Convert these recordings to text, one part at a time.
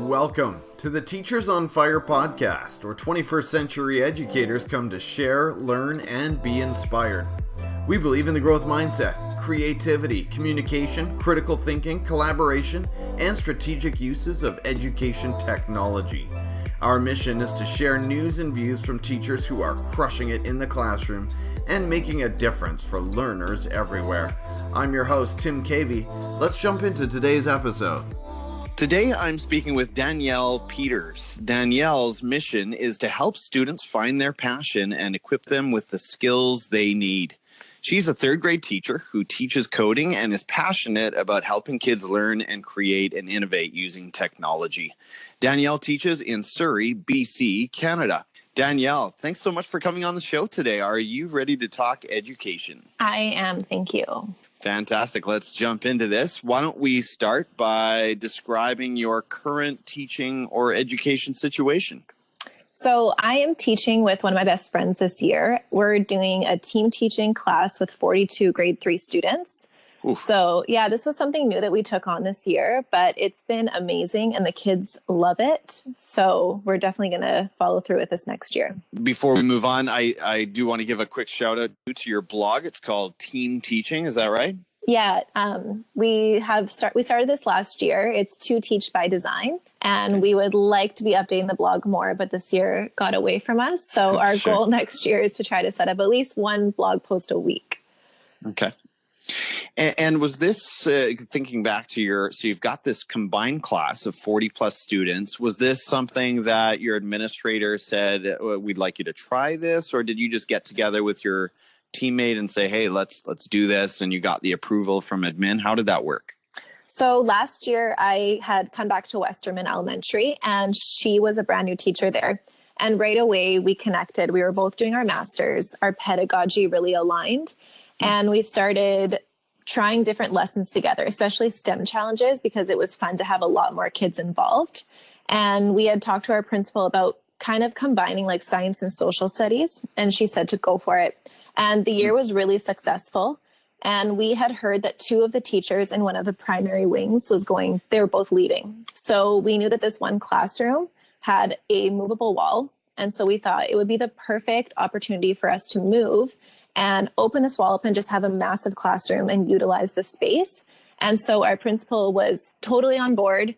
Welcome to the Teachers on Fire podcast, where 21st century educators come to share, learn, and be inspired. We believe in the growth mindset, creativity, communication, critical thinking, collaboration, and strategic uses of education technology. Our mission is to share news and views from teachers who are crushing it in the classroom and making a difference for learners everywhere. I'm your host, Tim Cavey. Let's jump into today's episode. Today, I'm speaking with Danielle Peters. Danielle's mission is to help students find their passion and equip them with the skills they need. She's a third grade teacher who teaches coding and is passionate about helping kids learn and create and innovate using technology. Danielle teaches in Surrey, BC, Canada. Danielle, thanks so much for coming on the show today. Are you ready to talk education? I am, thank you. Fantastic. Let's jump into this. Why don't we start by describing your current teaching or education situation? So I am teaching with one of my best friends this year. We're doing a team teaching class with 42 grade 3 students. Oof. So yeah, this was something new that we took on this year, but it's been amazing and the kids love it. So we're definitely going to follow through with this next year. Before we move on, I do want to give a quick shout out to your blog. It's called Team Teaching. Is that right? Yeah, we started this last year. It's to teach by design, and we would like to be updating the blog more, but this year got away from us. So our Sure. goal next year is to try to set up at least one blog post a week. Okay. And was this, thinking back to so you've got this combined class of 40 plus students. Was this something that your administrator said, we'd like you to try this, or did you just get together with your teammate and say, hey, let's do this, and you got the approval from admin? How did that work? So last year I had come back to Westerman Elementary, and she was a brand new teacher there. And right away we connected. We were both doing our masters. Our pedagogy really aligned. And we started trying different lessons together, especially STEM challenges, because it was fun to have a lot more kids involved. And we had talked to our principal about kind of combining like science and social studies. And she said to go for it. And the year was really successful. And we had heard that 2 of the teachers in one of the primary wings they were both leaving. So we knew that this one classroom had a movable wall. And so we thought it would be the perfect opportunity for us to move and open this wall up and just have a massive classroom and utilize the space. And so our principal was totally on board.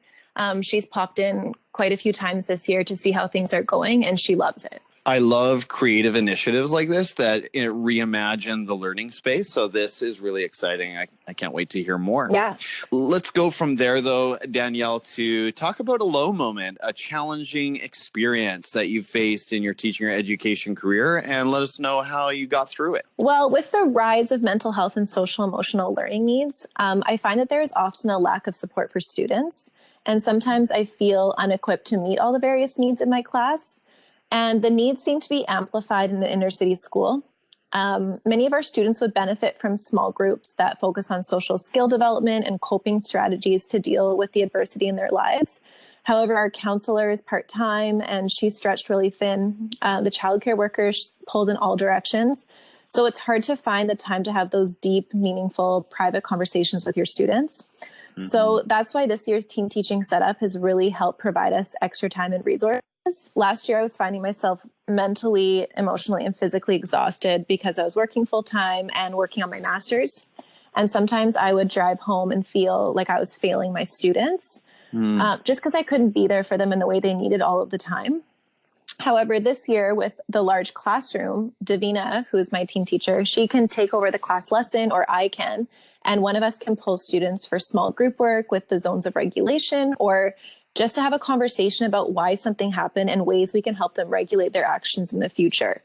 She's popped in quite a few times this year to see how things are going, and she loves it. I love creative initiatives like this that reimagine the learning space. So this is really exciting. I can't wait to hear more. Yeah. Let's go from there, though, Danielle, to talk about a low moment, a challenging experience that you faced in your teaching or education career, and let us know how you got through it. Well, with the rise of mental health and social emotional learning needs, I find that there is often a lack of support for students. And sometimes I feel unequipped to meet all the various needs in my class. And the needs seem to be amplified in the inner city school. Many of our students would benefit from small groups that focus on social skill development and coping strategies to deal with the adversity in their lives. However, our counselor is part-time and she's stretched really thin. The childcare workers pulled in all directions. So it's hard to find the time to have those deep, meaningful, private conversations with your students. Mm-hmm. So that's why this year's team teaching setup has really helped provide us extra time and resources. Last year, I was finding myself mentally, emotionally, and physically exhausted because I was working full time and working on my master's. And sometimes I would drive home and feel like I was failing my students just because I couldn't be there for them in the way they needed all of the time. However, this year with the large classroom, Davina, who is my team teacher, she can take over the class lesson, or I can, and one of us can pull students for small group work with the zones of regulation, or just to have a conversation about why something happened and ways we can help them regulate their actions in the future.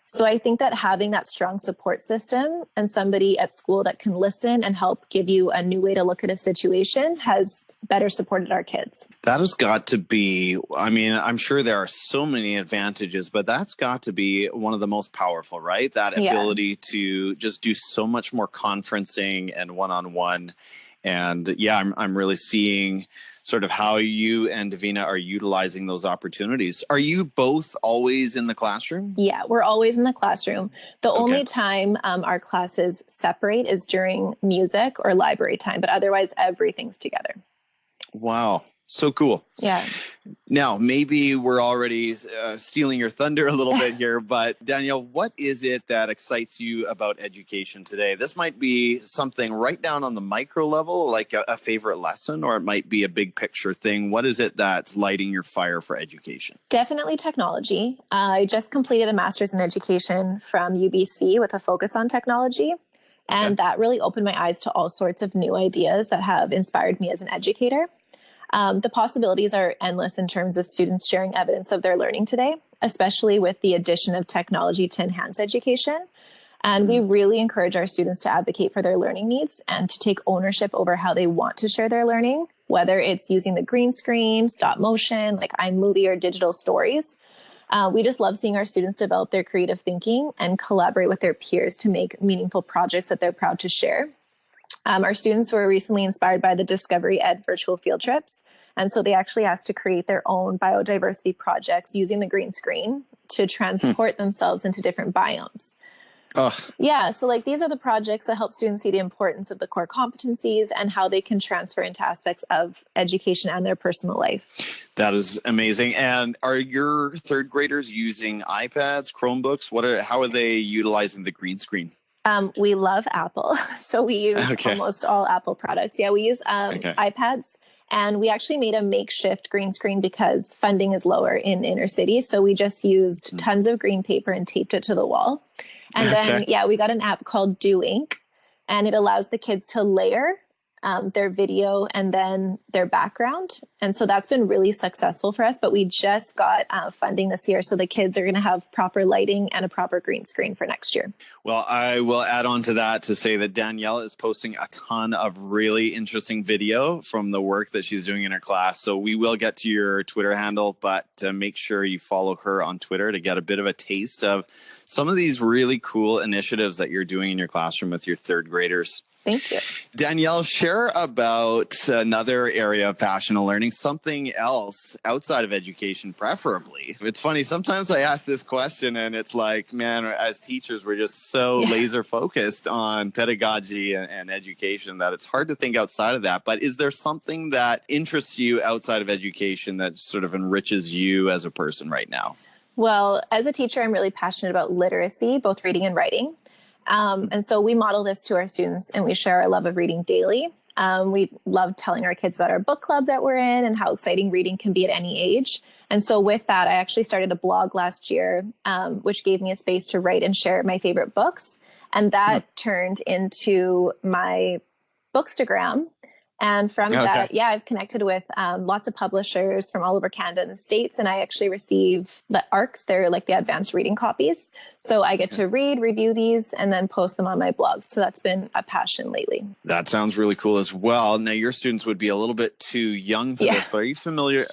So I think that having that strong support system and somebody at school that can listen and help give you a new way to look at a situation has better supported our kids. That has got to be, I'm sure there are so many advantages, but that's got to be one of the most powerful, right? That ability to just do so much more conferencing and one-on-one. And yeah, I'm really seeing sort of how you and Davina are utilizing those opportunities. Are you both always in the classroom? Yeah, we're always in the classroom. The only time our classes separate is during music or library time, but otherwise everything's together. Wow. So cool. Yeah. Now, maybe we're already stealing your thunder a little bit here, but Danielle, what is it that excites you about education today? This might be something right down on the micro level, like a favorite lesson, or it might be a big picture thing. What is it that's lighting your fire for education? Definitely technology. I just completed a master's in education from UBC with a focus on technology. And that really opened my eyes to all sorts of new ideas that have inspired me as an educator. The possibilities are endless in terms of students sharing evidence of their learning today, especially with the addition of technology to enhance education. And we really encourage our students to advocate for their learning needs and to take ownership over how they want to share their learning, whether it's using the green screen, stop motion, like iMovie, or digital stories. We just love seeing our students develop their creative thinking and collaborate with their peers to make meaningful projects that they're proud to share. Our students were recently inspired by the Discovery Ed virtual field trips. And so they actually asked to create their own biodiversity projects using the green screen to transport themselves into different biomes. Yeah, so like these are the projects that help students see the importance of the core competencies and how they can transfer into aspects of education and their personal life. That is amazing. And are your third graders using iPads, Chromebooks? How are they utilizing the green screen? We love Apple, so we use almost all Apple products. Yeah, we use iPads, and we actually made a makeshift green screen because funding is lower in inner cities. So we just used tons of green paper and taped it to the wall. And then, we got an app called Do Ink, and it allows the kids to layer their video and then their background. And so that's been really successful for us. But we just got funding this year. So the kids are going to have proper lighting and a proper green screen for next year. Well, I will add on to that to say that Danielle is posting a ton of really interesting video from the work that she's doing in her class. So we will get to your Twitter handle, but make sure you follow her on Twitter to get a bit of a taste of some of these really cool initiatives that you're doing in your classroom with your third graders. Thank you. Danielle, share about another area of passionate learning, something else outside of education, preferably. It's funny, sometimes I ask this question and it's like, man, as teachers, we're just so laser focused on pedagogy and education that it's hard to think outside of that. But is there something that interests you outside of education that sort of enriches you as a person right now? Well, as a teacher, I'm really passionate about literacy, both reading and writing. And so we model this to our students and we share our love of reading daily. We love telling our kids about our book club that we're in and how exciting reading can be at any age. And so with that, I actually started a blog last year, which gave me a space to write and share my favorite books. And that turned into my Bookstagram. And from that, I've connected with lots of publishers from all over Canada and the States. And I actually receive the ARCs. They're like the advanced reading copies. So I get to read, review these, and then post them on my blog. So that's been a passion lately. That sounds really cool as well. Now, your students would be a little bit too young for this, but are you familiar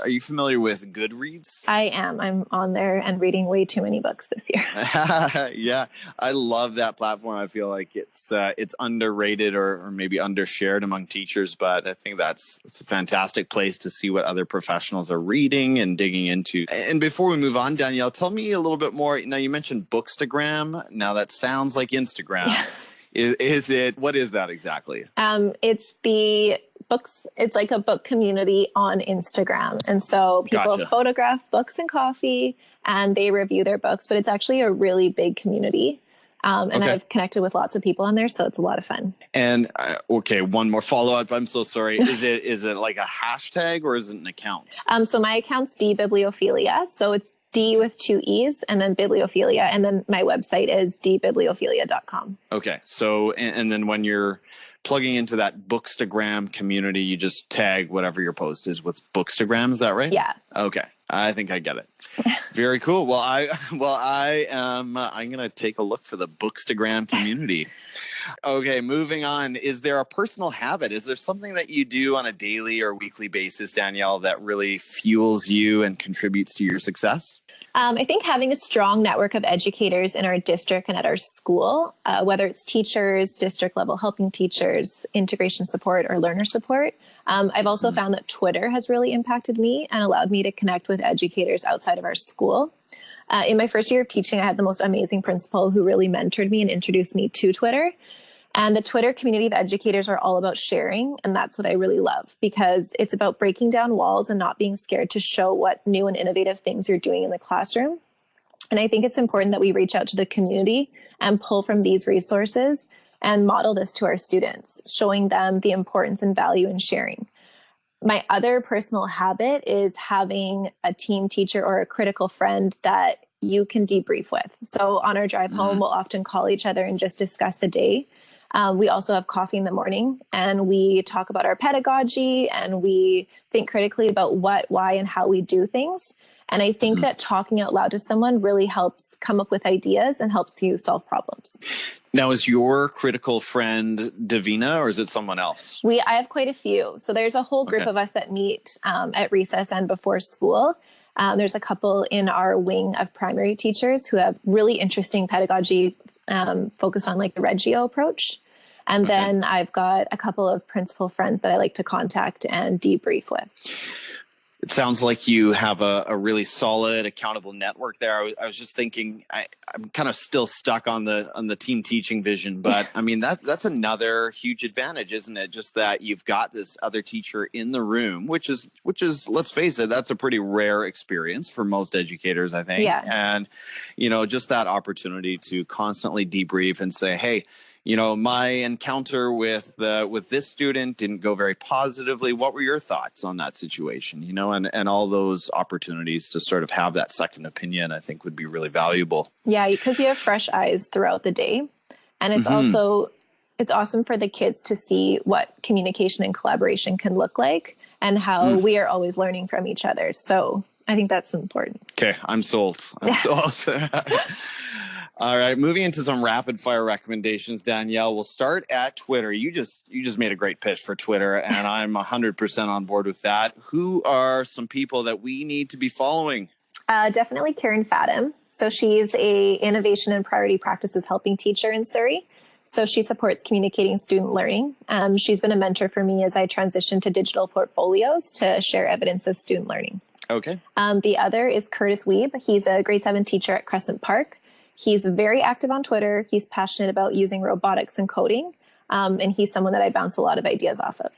with Goodreads? I am. I'm on there and reading way too many books this year. Yeah, I love that platform. I feel like it's underrated or maybe undershared among teachers, but I think it's a fantastic place to see what other professionals are reading and digging into. And before we move on, Danielle, tell me a little bit more. Now, you mentioned Bookstagram. Now, that sounds like Instagram. Yeah. Is it? What is that exactly? It's the books. It's like a book community on Instagram. And so people photograph books and coffee and they review their books, but it's actually a really big community. And I've connected with lots of people on there, so it's a lot of fun. And one more follow-up. I'm so sorry. Is it like a hashtag or is it an account? So my account's dbibliophilia. So it's D with 2 E's and then bibliophilia. And then my website is dbibliophilia.com. Okay. So, and then when you're plugging into that Bookstagram community, you just tag whatever your post is with Bookstagram. Is that right? Yeah. Okay. I think I get it. Very cool. Well, I'm going to take a look for the Bookstagram community. Okay, moving on. Is there a personal habit? Is there something that you do on a daily or weekly basis, Danielle, that really fuels you and contributes to your success? I think having a strong network of educators in our district and at our school, whether it's teachers, district level helping teachers, integration support, or learner support. I've also found that Twitter has really impacted me and allowed me to connect with educators outside of our school. In my first year of teaching, I had the most amazing principal who really mentored me and introduced me to Twitter. And the Twitter community of educators are all about sharing. And that's what I really love, because it's about breaking down walls and not being scared to show what new and innovative things you're doing in the classroom. And I think it's important that we reach out to the community and pull from these resources and model this to our students, showing them the importance and value in sharing. My other personal habit is having a team teacher or a critical friend that you can debrief with. So on our drive home, we'll often call each other and just discuss the day. We also have coffee in the morning, and we talk about our pedagogy, and we think critically about what, why, and how we do things. And I think that talking out loud to someone really helps come up with ideas and helps you solve problems. Now, is your critical friend Davina, or is it someone else? I have quite a few. So there's a whole group of us that meet at recess and before school. There's a couple in our wing of primary teachers who have really interesting pedagogy focused on like the Reggio approach. And then I've got a couple of principal friends that I like to contact and debrief with. It sounds like you have a really solid, accountable network there. I was just thinking, I'm kind of still stuck on the team teaching vision, but I mean that's another huge advantage, isn't it? Just that you've got this other teacher in the room, which is let's face it, that's a pretty rare experience for most educators, I think. Yeah. And just that opportunity to constantly debrief and say, hey, my encounter with this student didn't go very positively. What were your thoughts on that situation? And all those opportunities to sort of have that second opinion, I think would be really valuable. Yeah, because you have fresh eyes throughout the day. And it's also, it's awesome for the kids to see what communication and collaboration can look like and how we are always learning from each other. So I think that's important. Okay, I'm sold. Sold. All right, moving into some rapid fire recommendations, Danielle. We'll start at Twitter. You just made a great pitch for Twitter, and I'm 100% on board with that. Who are some people that we need to be following? Definitely Karen Fadum. So she's a innovation and priority practices helping teacher in Surrey. So she supports communicating student learning. She's been a mentor for me as I transition to digital portfolios to share evidence of student learning. Okay. The other is Curtis Wiebe. He's a grade 7 teacher at Crescent Park. He's very active on Twitter. He's passionate about using robotics and coding. And he's someone that I bounce a lot of ideas off of.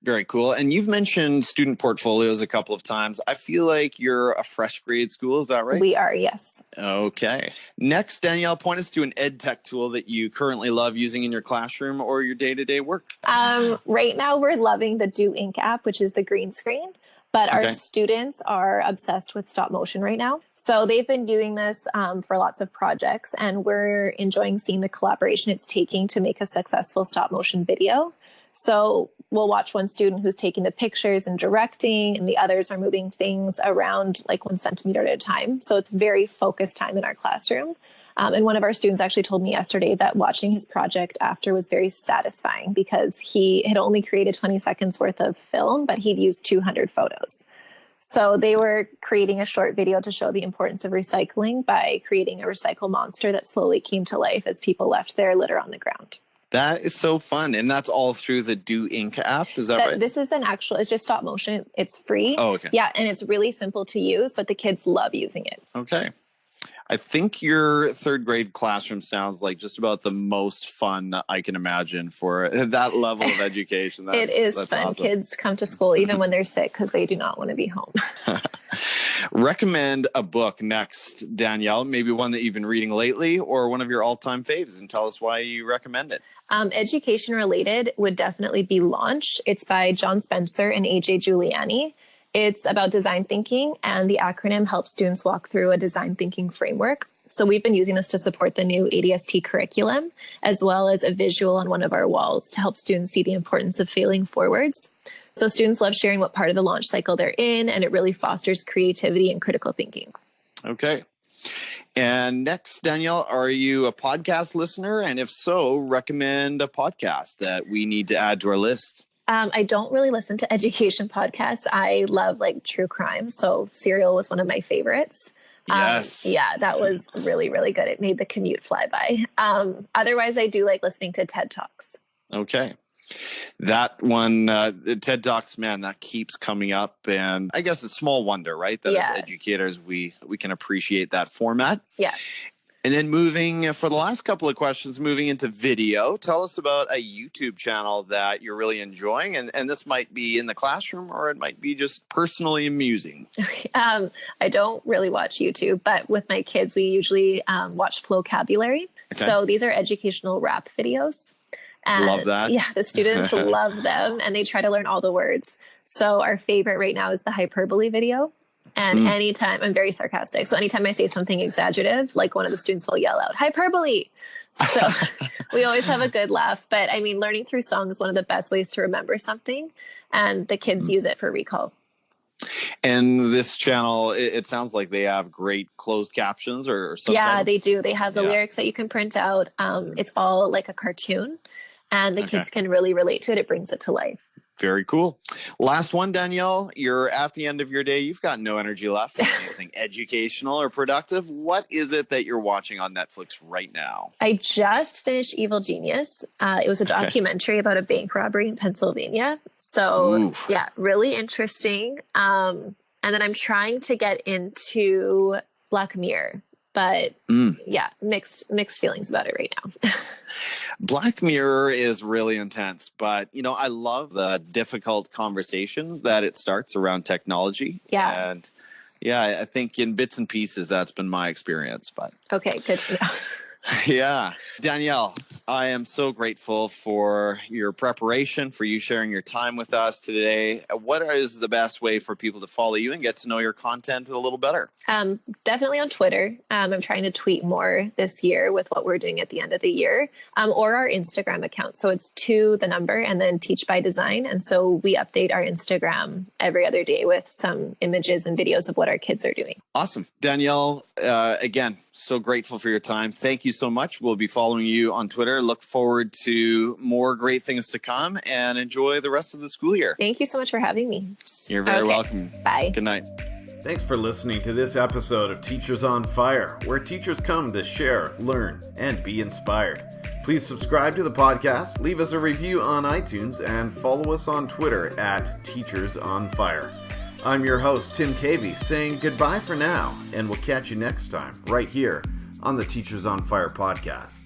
Very cool. And you've mentioned student portfolios a couple of times. I feel like you're a fresh grade school. Is that right? We are, yes. Okay. Next, Danielle, point us to an ed tech tool that you currently love using in your classroom or your day-to-day work. Right now, we're loving the Do Ink app, which is the green screen. But our students are obsessed with stop motion right now. So they've been doing this for lots of projects, and we're enjoying seeing the collaboration it's taking to make a successful stop motion video. So we'll watch one student who's taking the pictures and directing, and the others are moving things around like 1 centimeter at a time. So it's very focused time in our classroom. And one of our students actually told me yesterday that watching his project after was very satisfying because he had only created 20 seconds worth of film, but he'd used 200 photos. So they were creating a short video to show the importance of recycling by creating a recycle monster that slowly came to life as people left their litter on the ground. That is so fun. And that's all through the Do Ink app. Is that right? This is it's just stop motion. It's free. Oh, okay. Yeah. And it's really simple to use, but the kids love using it. Okay. I think your third grade classroom sounds like just about the most fun I can imagine for that level of education. It is fun. Awesome. Kids come to school even when they're sick because they do not want to be home. Recommend a book next, Danielle, maybe one that you've been reading lately or one of your all-time faves, and tell us why you recommend it. Education related would definitely be Launch. It's by John Spencer and AJ Juliani. It's about design thinking, and the acronym helps students walk through a design thinking framework. So we've been using this to support the new ADST curriculum, as well as a visual on one of our walls to help students see the importance of failing forwards. So students love sharing what part of the launch cycle they're in, and it really fosters creativity and critical thinking. Okay. And next, Danielle, are you a podcast listener? And if so, recommend a podcast that we need to add to our list. I don't really listen to education podcasts. I love like true crime. So Serial was one of my favorites. Yes. Yeah, that was really, really good. It made the commute fly by. Otherwise, I do like listening to TED Talks. Okay. That one, the TED Talks, man, that keeps coming up. And I guess it's small wonder, right? That as educators, we can appreciate that format. Yeah. And then moving for the last couple of questions, moving into video, tell us about a YouTube channel that you're really enjoying. And this might be in the classroom or it might be just personally amusing. I don't really watch YouTube, but with my kids, we usually watch Flocabulary. Okay. So these are educational rap videos. And love that. Yeah, the students love them and they try to learn all the words. So our favorite right now is the hyperbole video. And anytime, I'm very sarcastic. So anytime I say something exaggerative, like one of the students will yell out, hyperbole. So we always have a good laugh. But I mean, learning through song is one of the best ways to remember something. And the kids use it for recall. And this channel, it sounds like they have great closed captions or subtitles. Yeah, they do. They have the lyrics that you can print out. It's all like a cartoon. And the kids can really relate to it. It brings it to life. Very cool. Last one, Danielle, you're at the end of your day. You've got no energy left for anything educational or productive. What is it that you're watching on Netflix right now? I just finished Evil Genius. It was a documentary about a bank robbery in Pennsylvania. So yeah, really interesting. And then I'm trying to get into Black Mirror. But yeah, mixed feelings about it right now. Black Mirror is really intense, but I love the difficult conversations that it starts around technology. Yeah. And yeah, I think in bits and pieces, that's been my experience. But okay, good to know. Yeah. Danielle, I am so grateful for your preparation, for you sharing your time with us today. What is the best way for people to follow you and get to know your content a little better? Definitely on Twitter. I'm trying to tweet more this year with what we're doing at the end of the year, or our Instagram account. So it's 2, the number, and then Teach by Design. And so we update our Instagram every other day with some images and videos of what our kids are doing. Awesome. Danielle, again, so grateful for your time. Thank you so much. We'll be following you on Twitter. Look forward to more great things to come and enjoy the rest of the school year. Thank you so much for having me. You're very welcome. Bye. Good night. Thanks for listening to this episode of Teachers on Fire, where teachers come to share, learn, and be inspired. Please subscribe to the podcast, leave us a review on iTunes, and follow us on Twitter at Teachers on Fire. I'm your host, Tim Cavey, saying goodbye for now, and we'll catch you next time, right here on the Teachers on Fire podcast.